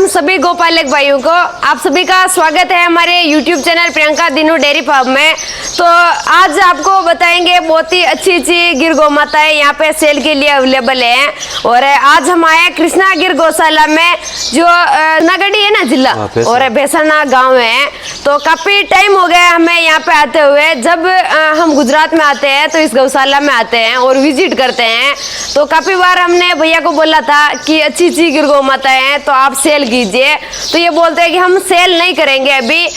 सभी गोपालक भाइयों को, आप सभी का स्वागत है हमारे YouTube channel Priyanka Dinu dairy farm में। तो आज आपको बताएंगे बहुत ही अच्छी गिर गौ माताएं यहाँ पे सेल के लिए अवेलेबल है। और आज हम आए कृष्णा गिर गौशाला में, जो नगड़ी है ना जिला, और भैसाना गांव है। तो काफी टाइम हो गया हमें यहाँ पे आते हुए। जब हम गुजरात में आते हैं तो इस गौशाला में आते हैं और विजिट करते हैं। तो काफी बार हमने भैया को बोला था कि अच्छी गिर गौ माताएं हैं तो आप सेल कीजिए, तो ये बोलते हैं कि हम सेल नहीं करेंगे। अभी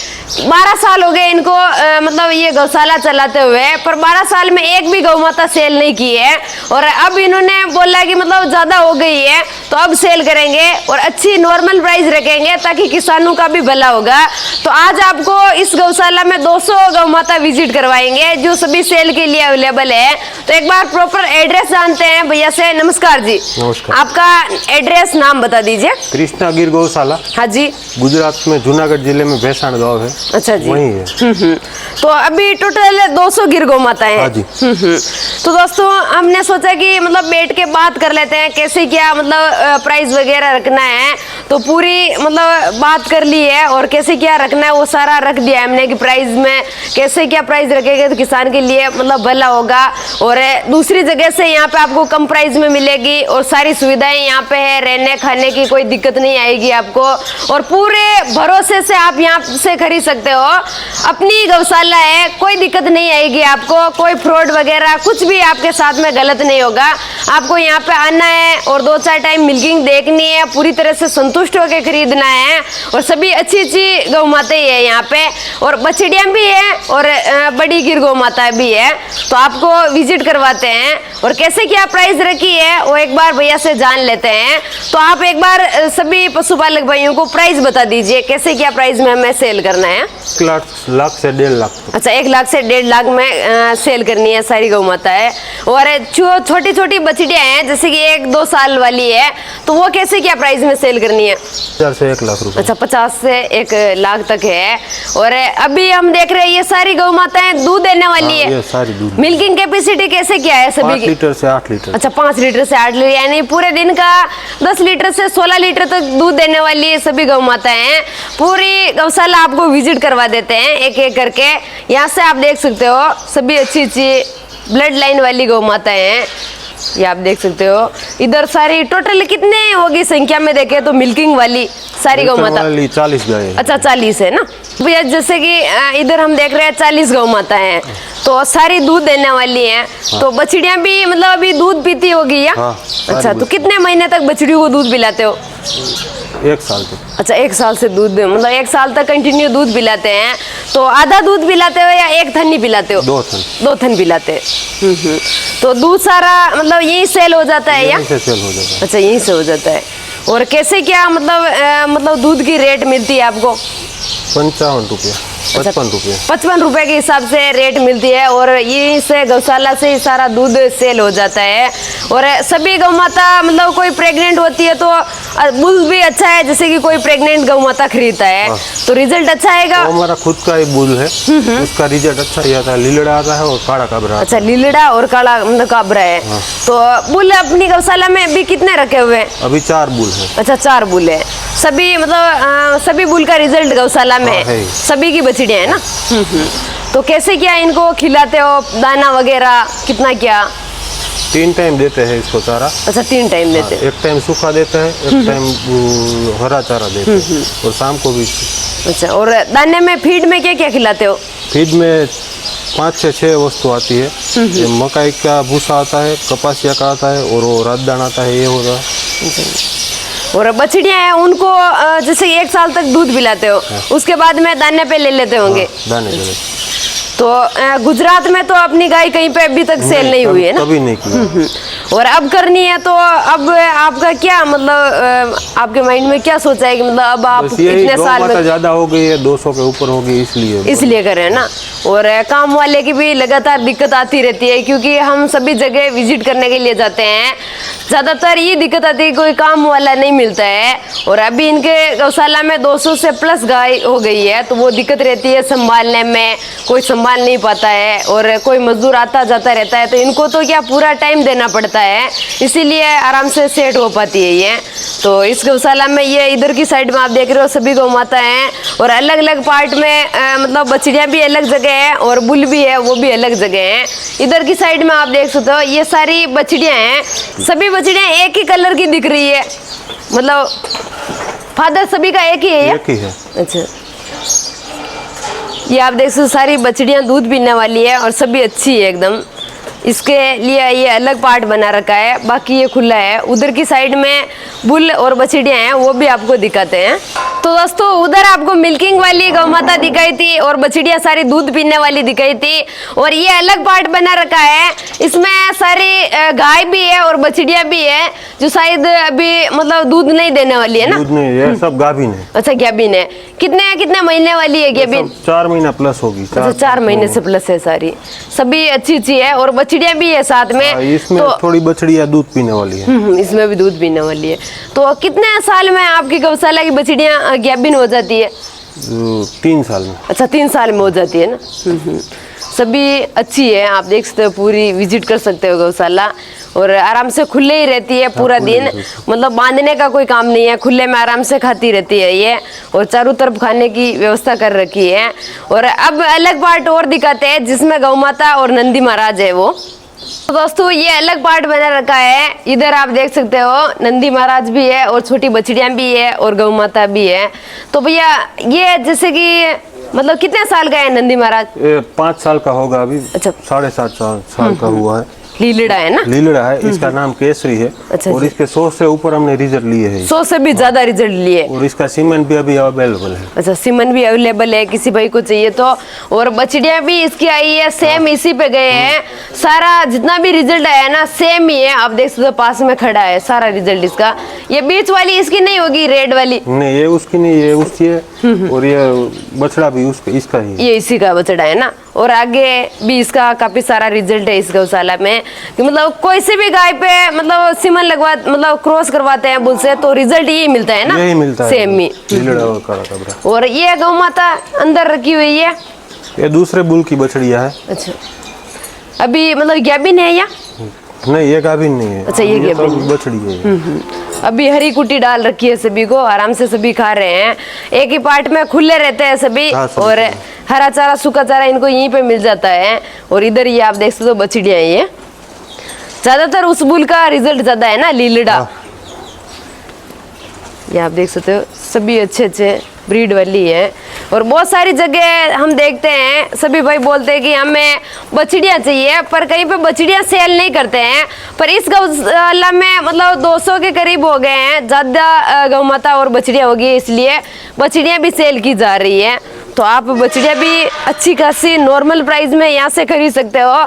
12 साल हो गए इनको मतलब ये गौशाला चलाते हुए, पर 12 साल में एक भी गौ माता सेल नहीं की है। और अब इन्होंने बोला कि मतलब ज्यादा हो गई है तो अब सेल करेंगे और अच्छी नॉर्मल प्राइस रखेंगे ताकि किसानों का भी भला होगा। तो आज आपको इस गौशाला में 200 गौ माता विजिट करवाएंगे जो सभी सेल के लिए अवेलेबल है। तो एक बार प्रॉपर एड्रेस जानते हैं भैया से। नमस्कार जी। नमस्कार। आपका एड्रेस नाम बता दीजिए। कृष्णा गिर गौशाला। हाँ जी। गुजरात में जूनागढ़ जिले में भैसाण गांव है। अच्छा जी। वही है। तो अभी टोटल 200 गिर गौ माताएं हैं। हाँ जी। तो दोस्तों हमने सोचा कि मतलब बैठ के बात कर लेते हैं कैसे क्या मतलब प्राइस वगैरह रखना है। तो पूरी मतलब बात कर ली है और कैसे क्या रखना है वो सारा रख दिया है हमने कि प्राइस में कैसे क्या प्राइस रखेंगे तो किसान के लिए मतलब भला होगा। और दूसरी जगह से यहाँ पे आपको कम प्राइस में मिलेगी और सारी सुविधाएं यहाँ पे है, रहने खाने की कोई दिक्कत नहीं आएगी आपको। और पूरे भरोसे से आप यहाँ से खरीद सकते हो। अपनी गौशाला है, कोई दिक्कत नहीं आएगी आपको, कोई फ्रॉड वगैरह कुछ भी आपके साथ में गलत नहीं होगा। आपको यहाँ पे आना है और 2-4 टाइम मिल्किंग देखनी है, पूरी तरह से संतुष्ट होकर खरीदना है। और सभी अच्छी गौ माताएं है यहाँ पे, और बछड़ियाँ भी है और बड़ी गिर गौ माता भी है। तो आपको विजिट करवाते हैं और कैसे क्या प्राइस रखी है वो एक बार भैया से जान लेते हैं। तो आप एक बार सभी पशुपालक भाइयों को प्राइस बता दीजिए कैसे क्या प्राइस में हमें सेल करना है। 1 लाख से 1.5 लाख। अच्छा, 1 लाख से 1.5 लाख में सेल करनी है सारी गौ माता है। और छोटी छोटी बछड़ियाँ हैं जैसे कि 1-2 साल वाली है, तो वो कैसे क्या प्राइस में सेल करनी है? 50 से 1 लाख रुपए। अच्छा, 50 से 1 लाख तक है। और अभी हम देख रहे हैं ये सारी गौ माताएं दूध देने वाली है। ये सारी दूध। मिल्किंग कैपेसिटी कैसे क्या है सभी 5 लीटर से 8 लीटर। अच्छा, 5 लीटर से 8 लीटर, यानी पूरे दिन का 10 लीटर से 16 लीटर तक दूध देने वाली सभी गौ माताएं हैं। पूरी गौशाला आपको विजिट करवा देते हैं एक एक करके। यहाँ से आप देख सकते हो सभी अच्छी ब्लड लाइन वाली गौ माताएं हैं, ये आप देख सकते हो। इधर सारी टोटल कितने होगी संख्या में देखे तो मिल्किंग वाली सारी गौ माता? 40 गाय। अच्छा, 40 है ना भैया। जैसे कि इधर हम देख रहे हैं 40 गौ माता हैं, तो सारी दूध देने वाली हैं। हाँ। तो बछड़ियाँ भी मतलब अभी दूध पीती होगी या? हाँ, अच्छा, तो कितने महीने तक बछड़ियों को दूध पिलाते हो? 1 साल तक। अच्छा, 1 साल से दूध मतलब 1 साल तक कंटिन्यू दूध पिलाते हैं। तो आधा दूध पिलाते हो या 1 थन ही पिलाते हो? 2 थन पिलाते हैं। तो दूध सारा मतलब यही सेल हो जाता है या? यहीं से सेल हो जाता है। अच्छा, यहीं से हो जाता है। और कैसे क्या मतलब दूध की रेट मिलती है आपको? 55 रुपये, 55 रुपये। 55 रुपए के हिसाब से रेट मिलती है। और यहीं से गौशाला से ही सारा दूध सेल हो जाता है। और सभी गौ माता मतलब कोई प्रेग्नेंट होती है तो दूध भी अच्छा है, जैसे कि कोई प्रेग्नेंट गौ माता खरीदता है। हाँ। तो रिजल्ट अच्छा आएगा। तो हमारा खुद का ही बुल है, उसका रिजल्ट अच्छा ही आता है। लीलड़ा आता है और काला काबरा। अच्छा, लीलड़ा और काला मतलब काबरा है। हाँ। तो बुल अपनी गौशाला में अभी कितने रखे हुए हैं? अभी 4 बुल है। अच्छा, 4 बुल है। सभी मतलब सभी बुल का रिजल्ट गौशाला में है। सभी की बछड़ियाँ है ना। तो कैसे क्या इनको खिलाते हो, दाना वगैरह कितना क्या? 3 टाइम देते हैं इसको चारा। अच्छा, 3 टाइम देते हैं। 1 टाइम सूखा देता है, 1 टाइम हरा चारा देते हैं और शाम को भी। अच्छा, और दाने में फीड में क्या क्या खिलाते हो? फीड में 5 से 6 वस्तु आती है। ये मकाई का भूसा आता है, कपासिया का आता है और वो रातदाना आता है, ये होगा। और बछड़ियाँ हैं उनको जैसे 1 साल तक दूध पिलाते हो। हाँ। उसके बाद में दाने पे ले लेते होंगे। हाँ, दाने पे। तो गुजरात में तो अपनी गाय कहीं पे अभी तक सेल नहीं हुई है ना? कभी नहीं की। और अब करनी है तो अब आपका क्या मतलब आपके माइंड में क्या सोचा है कि मतलब अब आप इतने साल में ज्यादा हो गई है, 200 के ऊपर हो गई, इसलिए कर रहे हैं ना। और काम वाले की भी लगातार दिक्कत आती रहती है, क्योंकि हम सभी जगह विजिट करने के लिए जाते हैं। ज्यादातर ये दिक्कत आती है कोई काम वाला नहीं मिलता है। और अभी इनके गौशाला में 200 से प्लस गाय हो गई है, तो वो दिक्कत रहती है संभालने में, कोई संभाल नहीं पाता है और कोई मजदूर आता जाता रहता है, तो इनको तो क्या पूरा टाइम देना पड़ता रहता है, इसीलिए आराम से सेट हो पाती है ये। तो इस गौशाला में ये इधर की साइड में आप देख रहे हो सभी गौ माता हैं, और अलग अलग पार्ट में मतलब बछड़ियाँ भी अलग जगह है और बुल भी है, वो भी अलग जगह है। इधर की साइड में आप देख सकते हो ये सारी बछड़ियाँ हैं, सभी बछड़ियाँ एक ही कलर की दिख रही है, मतलब फादर सभी का एक ही है। एक ही है। अच्छा, ये आप देख सकते हो सारी बछड़ियाँ दूध पीने वाली है और सभी अच्छी है एकदम। इसके लिए ये अलग पार्ट बना रखा है, बाकी ये खुला है। उधर की साइड में बुल और बछड़ियाँ हैं, वो भी आपको दिखाते हैं। तो दोस्तों उधर आपको मिल्किंग वाली गौ माता दिखाई थी और बछड़ियाँ सारी दूध पीने वाली दिखाई थी, और ये अलग पार्ट बना रखा है। इसमें सारी गाय भी है और बछड़ियाँ भी है, जो शायद अभी मतलब दूध नहीं देने वाली है ना। दूध नहीं, ये सब गाभिन है। अच्छा, गाभिन है। कितने कितने महीने वाली है गाभिन? 4 महीना प्लस होगी। अच्छा, 4 महीने से प्लस है सारी, सभी अच्छी अच्छी है और बछड़ियाँ भी है साथ में। इसमें तो थोड़ी बछड़ियाँ दूध पीने वाली है। इसमें भी दूध पीने वाली है। तो कितने साल में आपकी गौशाला की बछड़ियाँ गाभिन हो जाती है? 3 साल में। अच्छा, 3 साल में हो जाती है ना। सभी अच्छी है, आप देख सकते हो, पूरी विजिट कर सकते हो गौशाला, और आराम से खुले ही रहती है पूरा दिन, मतलब बांधने का कोई काम नहीं है, खुले में आराम से खाती रहती है ये, और चारों तरफ खाने की व्यवस्था कर रखी है। और अब अलग पार्ट और दिखाते हैं जिसमें गौ माता और नंदी महाराज है वो। तो दोस्तों ये अलग पार्ट बना रखा है, इधर आप देख सकते हो नंदी महाराज भी है और छोटी बछड़ियाँ भी है और गौ माता भी है। तो भैया ये जैसे कि मतलब कितने साल का है नंदी महाराज? 5 साल का होगा अभी। अच्छा, 7.5 साल का हुआ है। लीलड़ा है ना? लीलड़ा है, इसका नाम केसरी है। अच्छा, और इसके 100 से ऊपर हमने रिजल्ट लिए हैं। 100 से भी ज्यादा रिजल्ट लिए। और इसका सीमेंट भी अभी अवेलेबल है। अच्छा, सीमन भी अवेलेबल है किसी भाई को चाहिए तो। और बछड़ियाँ भी इसकी आई है, सेम इसी पे गए हैं। सारा जितना भी रिजल्ट आया है ना सेम ही है, आप देख सकते हो पास में खड़ा है सारा रिजल्ट इसका। ये बीच वाली इसकी नहीं होगी, रेड वाली? नहीं, ये उसकी नहीं, ये उसकी है। और ये बछड़ा भी इसका ही है। ये इसी का बछड़ा है ना। और आगे भी इसका काफी सारा रिजल्ट है इस गौशाला में, कि मतलब कोई सी भी गाय पे मतलब सीमन लगवा मतलब क्रॉस करवाते हैं बुल से तो रिजल्ट यही मिलता है ना, यही मिलता है, सेम ही। और ये गौ माता अंदर रखी हुई है, ये दूसरे बुल की बछड़िया है। अच्छा, अभी मतलब गाभिन है या नहीं? ये गाभिन नहीं है। अच्छा, ये गाभिन बछड़ी है। अभी हरी कुटी डाल रखी है सभी को, आराम से सभी खा रहे हैं। एक ही पार्ट में खुले रहते हैं सभी, और हरा चारा सूखा चारा इनको यहीं पे मिल जाता है। और इधर ये आप देख सकते हो बछड़ियाँ, ये ज्यादातर उस बुल का रिजल्ट ज्यादा है ना, लीलड़ा। ये आप देख सकते हो सभी अच्छे अच्छे ब्रीड वाली है। और बहुत सारी जगह हम देखते हैं सभी भाई बोलते हैं कि हमें बछड़ियाँ चाहिए, पर कहीं पे बछड़ियाँ सेल नहीं करते हैं। पर इस गौशाला में मतलब 200 के करीब हो गए हैं, ज़्यादा गौ माता और बछड़ियाँ हो गई, इसलिए बछड़ियाँ भी सेल की जा रही है। तो आप बछड़ियाँ भी अच्छी खासी नॉर्मल प्राइस में यहाँ से खरीद सकते हो।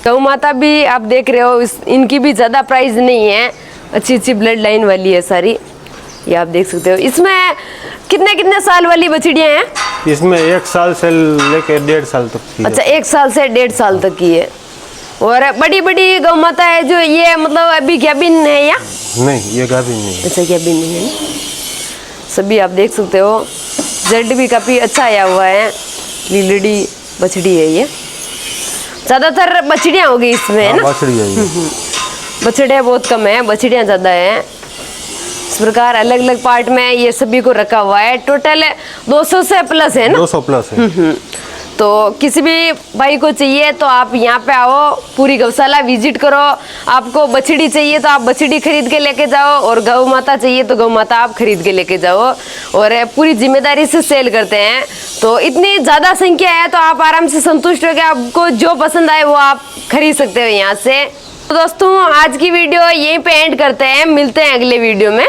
गौ माता भी आप देख रहे हो, इनकी भी ज़्यादा प्राइस नहीं है, अच्छी अच्छी ब्लड लाइन वाली है सारी, ये आप देख सकते हो। इसमें कितने कितने साल वाली बछड़ियाँ हैं? इसमें 1 साल से लेकर 1.5 साल तक की है। अच्छा, 1 साल से 1.5 साल तक की है। और बड़ी बड़ी गौ माता है जो ये मतलब अभी गाभिन है या नहीं? ये गाभिन नहीं है। अच्छा, गाभिन नहीं है। सभी आप देख सकते हो, रिजल्ट भी काफी अच्छा आया हुआ है। लीलड़ी बछड़ी है ये, ज्यादातर बछड़ियाँ होगी इसमें, है ना? बछड़ी है ये। बछड़े बहुत कम है, बछड़ियाँ ज्यादा है। इस प्रकार अलग अलग पार्ट में ये सभी को रखा हुआ है। टोटल 200 से प्लस है ना? 200 प्लस है। तो किसी भी भाई को चाहिए तो आप यहाँ पे आओ, पूरी गौशाला विजिट करो। आपको बछड़ी चाहिए तो आप बछड़ी खरीद के लेके जाओ, और गौ माता चाहिए तो गौ माता आप खरीद के लेके जाओ, और पूरी जिम्मेदारी से सेल करते हैं। तो इतनी ज़्यादा संख्या है तो आप आराम से संतुष्ट हो के आपको जो पसंद आए वो आप खरीद सकते हो यहाँ से। तो दोस्तों आज की वीडियो यहीं पे एंड करते हैं, मिलते हैं अगले वीडियो में।